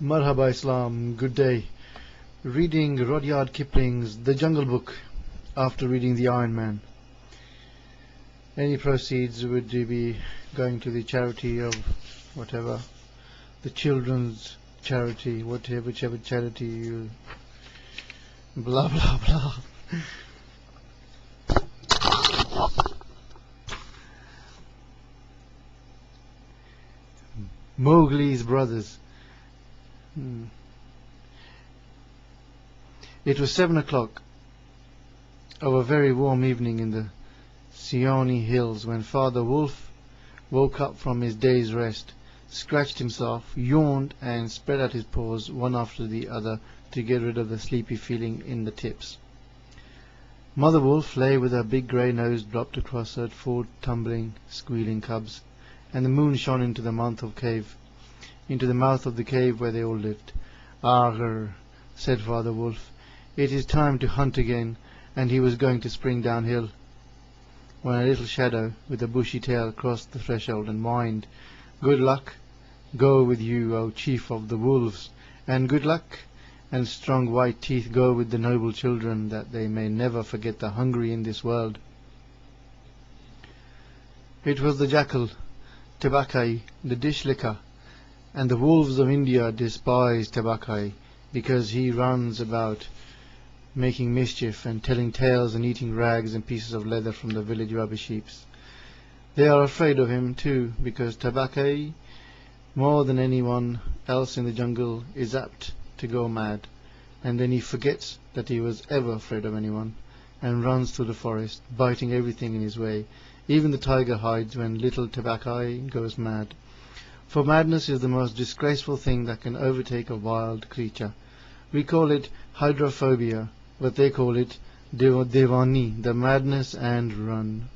Marhaba Islam, good day. Reading Rudyard Kipling's The Jungle Book after reading The Iron Man. Any proceeds would be going to the charity of whatever, the children's charity, whichever charity you blah blah blah. Mowgli's brothers. It was 7 o'clock of a very warm evening in the Seeonee Hills when Father Wolf woke up from his day's rest, scratched himself, yawned, and spread out his paws one after the other to get rid of the sleepy feeling in the tips. Mother Wolf lay with her big grey nose dropped across her 4 tumbling, squealing cubs, and the moon shone into the mouth of the cave where they all lived. "Arr," said Father Wolf, "it is time to hunt again," and he was going to spring downhill, when a little shadow with a bushy tail crossed the threshold and whined, "Good luck go with you, O chief of the wolves, and good luck and strong white teeth go with the noble children, that they may never forget the hungry in this world." It was the jackal, Tabakai, the dish licker, and the wolves of India despise Tabakai because he runs about making mischief and telling tales and eating rags and pieces of leather from the village rubbish heaps. They are afraid of him too, because Tabakai, more than anyone else in the jungle, is apt to go mad, and then he forgets that he was ever afraid of anyone, and runs through the forest, biting everything in his way. Even the tiger hides when little Tabakai goes mad. For madness is the most disgraceful thing that can overtake a wild creature. We call it hydrophobia, but they call it devani, the madness, and run.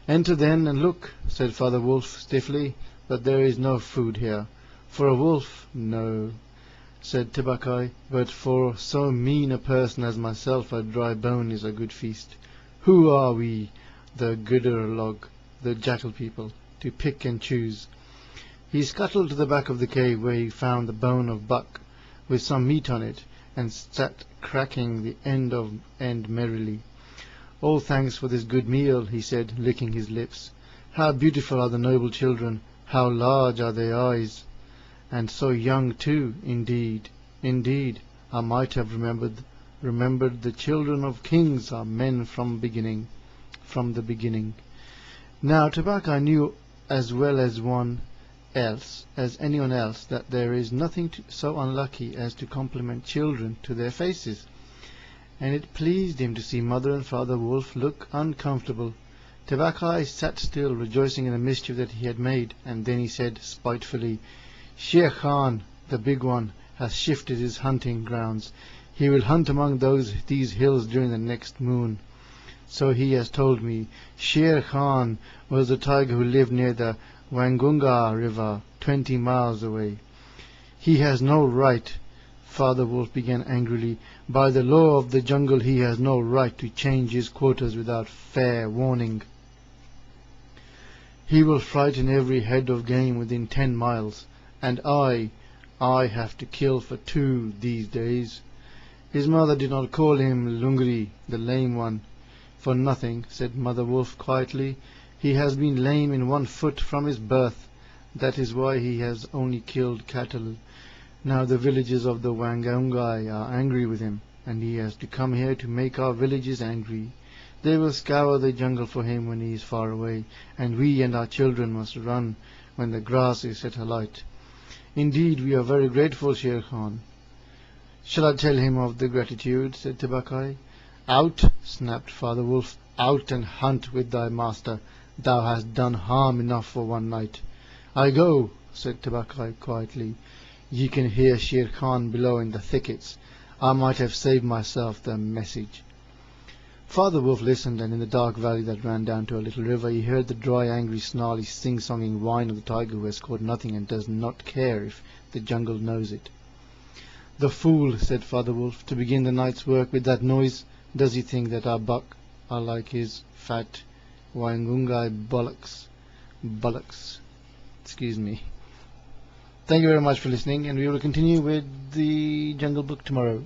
"Enter then and look," said Father Wolf stiffly, "but there is no food here. For a wolf, no," said Tabakai, "but for so mean a person as myself a dry bone is a good feast. Who are we, the Gudurlog, the jackal people, to pick and choose?" He scuttled to the back of the cave, where he found the bone of buck with some meat on it, and sat cracking the end merrily. "All thanks for this good meal," he said, licking his lips. "How beautiful are the noble children! How large are their eyes! And so young too! Indeed, indeed, I might have remembered the children of kings are men from the beginning." Now Tabakai knew as well as anyone else that there is nothing so unlucky as to compliment children to their faces, and it pleased him to see Mother and Father Wolf look uncomfortable. Tabakai sat still, rejoicing in the mischief that he had made, and then he said spitefully, "Shere Khan, the big one, has shifted his hunting grounds. He will hunt among these hills during the next moon. So he has told me. Shere Khan was the tiger who lived near the Wangunga River, 20 miles away." "He has no right," Father Wolf began angrily. "By the law of the jungle he has no right to change his quarters without fair warning. He will frighten every head of game within 10 miles, and I have to kill for 2 these days. His mother did not call him Lungri, the lame one, for nothing," said Mother Wolf quietly. "He has been lame in 1 foot from his birth. That is why he has only killed cattle. Now the villagers of the Wangungai are angry with him, and he has to come here to make our villages angry. They will scour the jungle for him when he is far away, and we and our children must run when the grass is set alight. Indeed, we are very grateful, Shere Khan." "Shall I tell him of the gratitude?" said Tabakai. "Out," snapped Father Wolf. "Out and hunt with thy master. Thou hast done harm enough for one night." "I go," said Tabakai quietly. "Ye can hear Shere Khan below in the thickets. I might have saved myself the message." Father Wolf listened, and in the dark valley that ran down to a little river he heard the dry, angry, snarly, sing-songing whine of the tiger who has caught nothing and does not care if the jungle knows it. "The fool," said Father Wolf, "to begin the night's work with that noise. Does he think that our buck are like his fat Wangungai bullocks? Excuse me." Thank you very much for listening, and we will continue with the Jungle Book tomorrow.